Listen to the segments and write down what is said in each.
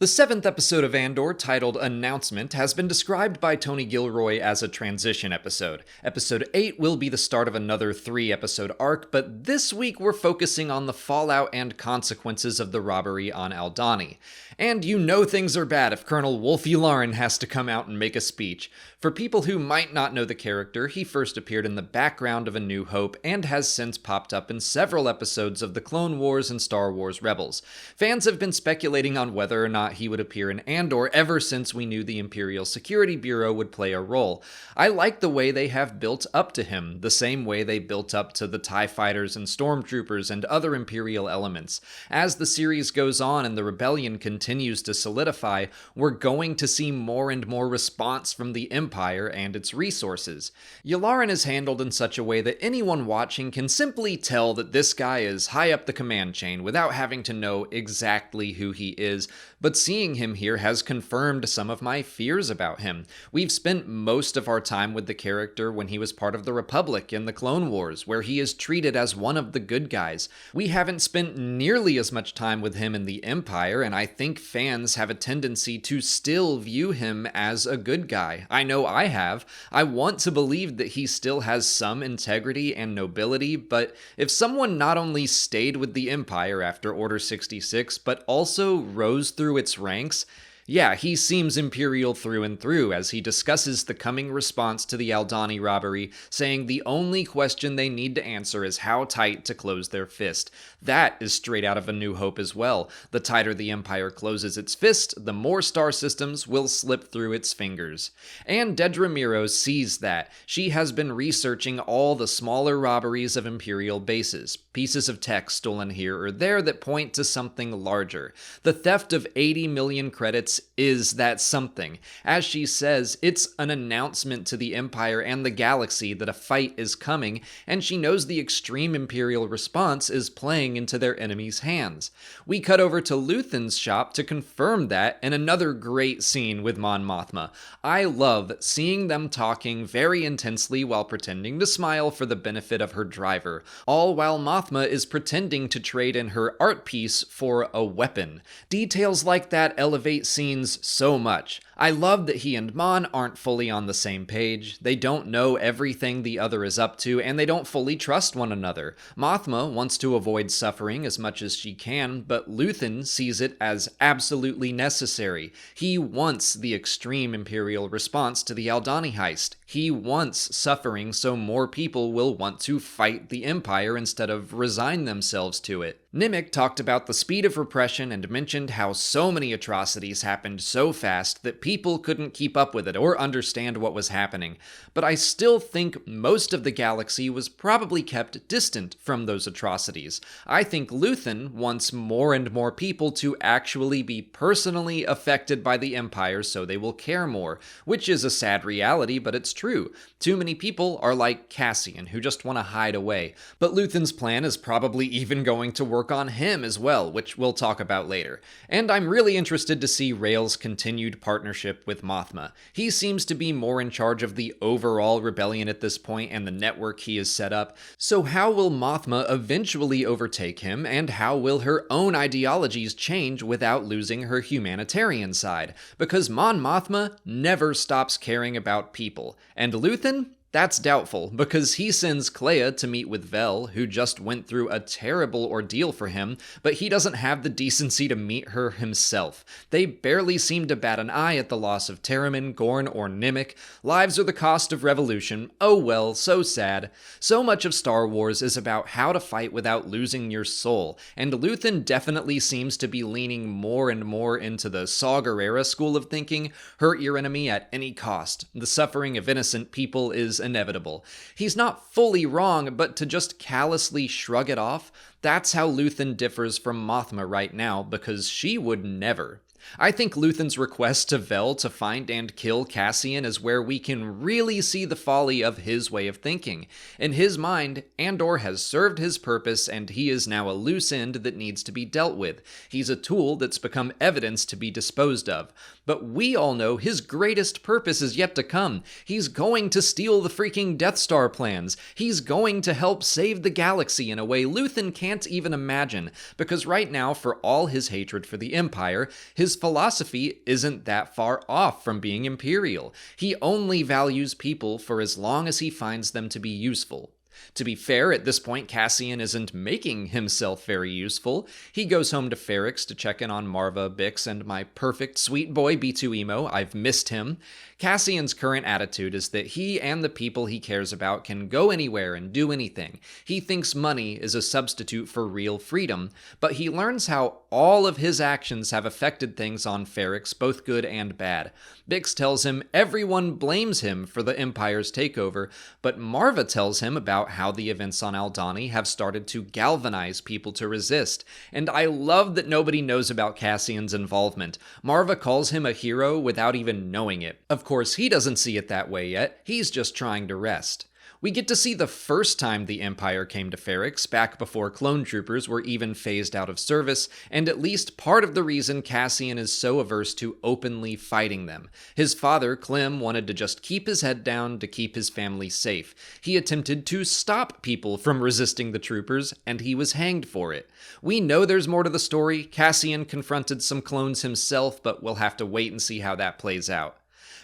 The seventh episode of Andor, titled Announcement, has been described by Tony Gilroy as a transition episode. Episode 8 will be the start of another 3-episode arc, but this week we're focusing on the fallout and consequences of the robbery on Aldhani. And you know things are bad if Colonel Wullf Yularen has to come out and make a speech. For people who might not know the character, he first appeared in the background of A New Hope and has since popped up in several episodes of the Clone Wars and Star Wars Rebels. Fans have been speculating on whether or not he would appear in Andor ever since we knew the Imperial Security Bureau would play a role. I like the way they have built up to him, the same way they built up to the TIE fighters and stormtroopers and other Imperial elements. As the series goes on and the rebellion continues to solidify, we're going to see more and more response from the Empire and its resources. Yularen is handled in such a way that anyone watching can simply tell that this guy is high up the command chain without having to know exactly who he is, but seeing him here has confirmed some of my fears about him. We've spent most of our time with the character when he was part of the Republic in the Clone Wars, where he is treated as one of the good guys. We haven't spent nearly as much time with him in the Empire, and I think fans have a tendency to still view him as a good guy. I know I have. I want to believe that he still has some integrity and nobility, but if someone not only stayed with the Empire after Order 66, but also rose through its ranks, yeah, he seems Imperial through and through as he discusses the coming response to the Aldhani robbery, saying the only question they need to answer is how tight to close their fist. That is straight out of A New Hope as well. The tighter the Empire closes its fist, the more star systems will slip through its fingers. And Dedra Meero sees that. She has been researching all the smaller robberies of Imperial bases, pieces of tech stolen here or there that point to something larger. The theft of 80 million credits is that something. As she says, it's an announcement to the Empire and the galaxy that a fight is coming, and she knows the extreme Imperial response is playing into their enemies' hands. We cut over to Luthen's shop to confirm that in another great scene with Mon Mothma. I love seeing them talking very intensely while pretending to smile for the benefit of her driver, all while Mothma is pretending to trade in her art piece for a weapon. Details like that elevate scenes so much. I love that he and Mon aren't fully on the same page. They don't know everything the other is up to, and they don't fully trust one another. Mothma wants to avoid suffering as much as she can, but Luthen sees it as absolutely necessary. He wants the extreme Imperial response to the Aldhani heist. He wants suffering so more people will want to fight the Empire instead of resign themselves to it. Nimic talked about the speed of repression and mentioned how so many atrocities happened so fast that people couldn't keep up with it or understand what was happening. But I still think most of the galaxy was probably kept distant from those atrocities. I think Luthen wants more and more people to actually be personally affected by the Empire so they will care more, which is a sad reality, but it's true. Too many people are like Cassian, who just want to hide away. But Luthen's plan is probably even going to work on him as well, which we'll talk about later. And I'm really interested to see Rael's continued partnership with Mothma. He seems to be more in charge of the overall rebellion at this point and the network he has set up. So how will Mothma eventually overtake him, and how will her own ideologies change without losing her humanitarian side? Because Mon Mothma never stops caring about people. And Luthen? That's doubtful, because he sends Clea to meet with Vel, who just went through a terrible ordeal for him, but he doesn't have the decency to meet her himself. They barely seem to bat an eye at the loss of Terramin, Gorn, or Nimic. Lives are the cost of revolution. Oh well, so sad. So much of Star Wars is about how to fight without losing your soul, and Luthen definitely seems to be leaning more and more into the Saw Gerrera school of thinking. Hurt your enemy at any cost. The suffering of innocent people is inevitable. He's not fully wrong, but to just callously shrug it off, that's how Luthen differs from Mothma right now, because she would never. I think Luthen's request to Vel to find and kill Cassian is where we can really see the folly of his way of thinking. In his mind, Andor has served his purpose and he is now a loose end that needs to be dealt with. He's a tool that's become evidence to be disposed of. But we all know his greatest purpose is yet to come. He's going to steal the freaking Death Star plans. He's going to help save the galaxy in a way Luthen can't can't even imagine, because right now, for all his hatred for the Empire, his philosophy isn't that far off from being Imperial. He only values people for as long as he finds them to be useful. To be fair, at this point, Cassian isn't making himself very useful. He goes home to Ferrix to check in on Marva, Bix, and my perfect sweet boy B2 Emo. I've missed him. Cassian's current attitude is that he and the people he cares about can go anywhere and do anything. He thinks money is a substitute for real freedom, but he learns how all of his actions have affected things on Ferrix, both good and bad. Bix tells him everyone blames him for the Empire's takeover, but Marva tells him about how the events on Aldhani have started to galvanize people to resist, and I love that nobody knows about Cassian's involvement. Marva calls him a hero without even knowing it. Of course, he doesn't see it that way yet, he's just trying to rest. We get to see the first time the Empire came to Ferrix, back before clone troopers were even phased out of service, and at least part of the reason Cassian is so averse to openly fighting them. His father, Clem, wanted to just keep his head down to keep his family safe. He attempted to stop people from resisting the troopers, and he was hanged for it. We know there's more to the story. Cassian confronted some clones himself, but we'll have to wait and see how that plays out.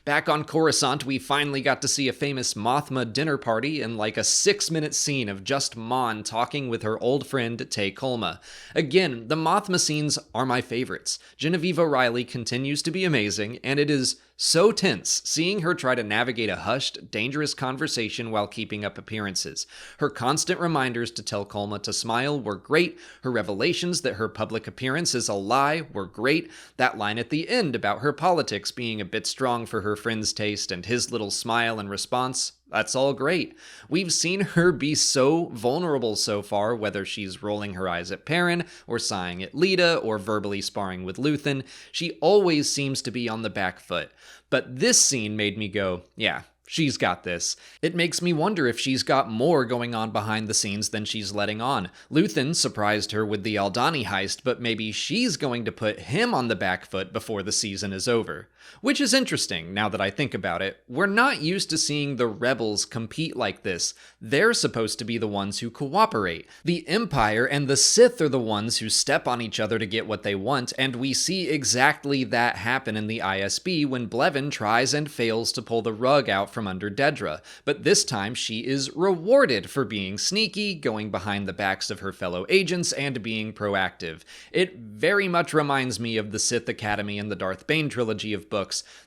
Back on Coruscant, we finally got to see a famous Mothma dinner party in like a 6-minute scene of just Mon talking with her old friend Tay Kolma. Again, the Mothma scenes are my favorites. Genevieve O'Reilly continues to be amazing, and it is so tense seeing her try to navigate a hushed, dangerous conversation while keeping up appearances. Her constant reminders to tell Kolma to smile were great. Her revelations that her public appearance is a lie were great. That line at the end about her politics being a bit strong for her friend's taste and his little smile in response, that's all great. We've seen her be so vulnerable so far, whether she's rolling her eyes at Perrin, or sighing at Lita, or verbally sparring with Luthen. She always seems to be on the back foot. But this scene made me go, yeah, she's got this. It makes me wonder if she's got more going on behind the scenes than she's letting on. Luthen surprised her with the Aldhani heist, but maybe she's going to put him on the back foot before the season is over. Which is interesting, now that I think about it. We're not used to seeing the rebels compete like this. They're supposed to be the ones who cooperate. The Empire and the Sith are the ones who step on each other to get what they want, and we see exactly that happen in the ISB when Blevin tries and fails to pull the rug out from under Dedra. But this time she is rewarded for being sneaky, going behind the backs of her fellow agents, and being proactive. It very much reminds me of the Sith Academy and the Darth Bane trilogy of books.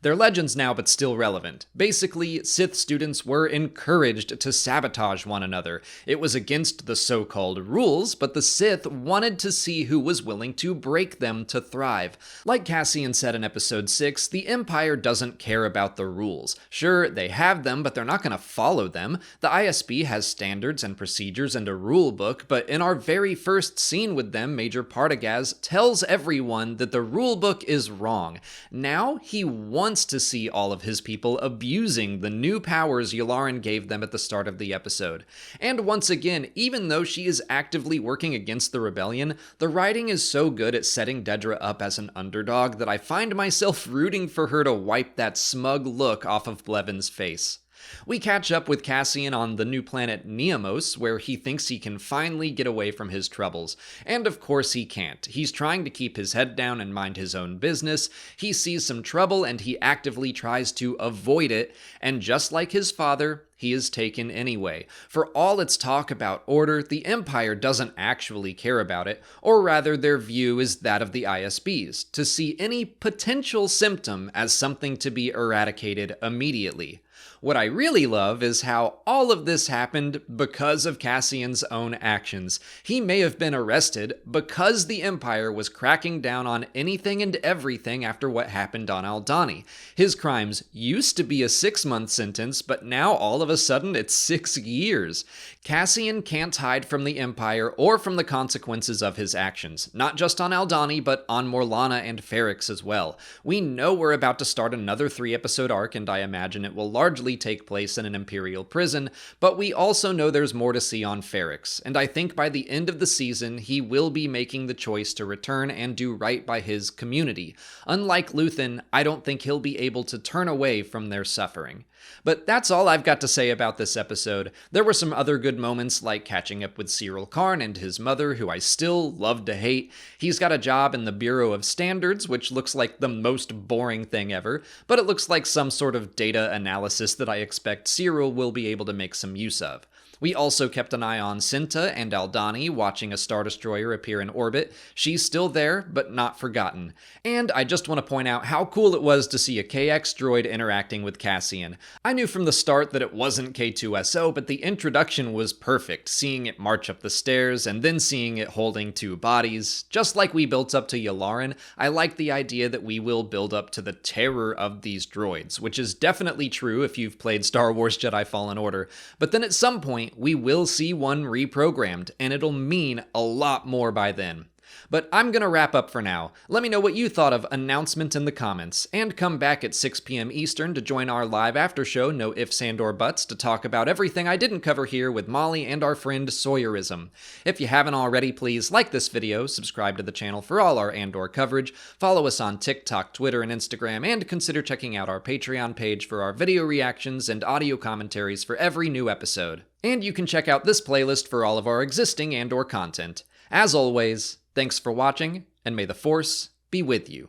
They're legends now, but still relevant. Basically, Sith students were encouraged to sabotage one another. It was against the so-called rules, but the Sith wanted to see who was willing to break them to thrive. Like Cassian said in episode 6, the Empire doesn't care about the rules. Sure, they have them, but they're not going to follow them. The ISB has standards and procedures and a rule book, but in our very first scene with them, Major Partagaz tells everyone that the rule book is wrong. Now, he wants to see all of his people abusing the new powers Yularen gave them at the start of the episode. And once again, even though she is actively working against the rebellion, the writing is so good at setting Dedra up as an underdog that I find myself rooting for her to wipe that smug look off of Blevin's face. We catch up with Cassian on the new planet Neamos, where he thinks he can finally get away from his troubles. And of course he can't. He's trying to keep his head down and mind his own business. He sees some trouble and he actively tries to avoid it, and just like his father, he is taken anyway. For all its talk about order, the Empire doesn't actually care about it, or rather their view is that of the ISBs, to see any potential symptom as something to be eradicated immediately. What I really love is how all of this happened because of Cassian's own actions. He may have been arrested because the Empire was cracking down on anything and everything after what happened on Aldhani. His crimes used to be a 6-month sentence, but now all of a sudden it's 6 years. Cassian can't hide from the Empire or from the consequences of his actions, not just on Aldhani, but on Morlana and Ferrix as well. We know we're about to start another 3-episode arc, and I imagine it will largely take place in an Imperial prison, but we also know there's more to see on Ferrix, and I think by the end of the season, he will be making the choice to return and do right by his community. Unlike Luthen, I don't think he'll be able to turn away from their suffering. But that's all I've got to say about this episode. There were some other good moments, like catching up with Cyril Karn and his mother, who I still love to hate. He's got a job in the Bureau of Standards, which looks like the most boring thing ever, but it looks like some sort of data analysis that I expect Cyril will be able to make some use of. We also kept an eye on Cinta and Aldhani watching a Star Destroyer appear in orbit. She's still there, but not forgotten. And I just want to point out how cool it was to see a KX droid interacting with Cassian. I knew from the start that it wasn't K2SO, but the introduction was perfect, seeing it march up the stairs and then seeing it holding two bodies. Just like we built up to Yularen, I like the idea that we will build up to the terror of these droids, which is definitely true if you've played Star Wars Jedi Fallen Order, but then at some point, we will see one reprogrammed, and it'll mean a lot more by then. But I'm gonna wrap up for now. Let me know what you thought of Announcement in the comments, and come back at 6 p.m. Eastern to join our live after show, No Ifs and or Buts, to talk about everything I didn't cover here with Molly and our friend Sawyerism. If you haven't already, please like this video, subscribe to the channel for all our Andor coverage, follow us on TikTok, Twitter, and Instagram, and consider checking out our Patreon page for our video reactions and audio commentaries for every new episode. And you can check out this playlist for all of our existing Andor content. As always, thanks for watching, and may the Force be with you.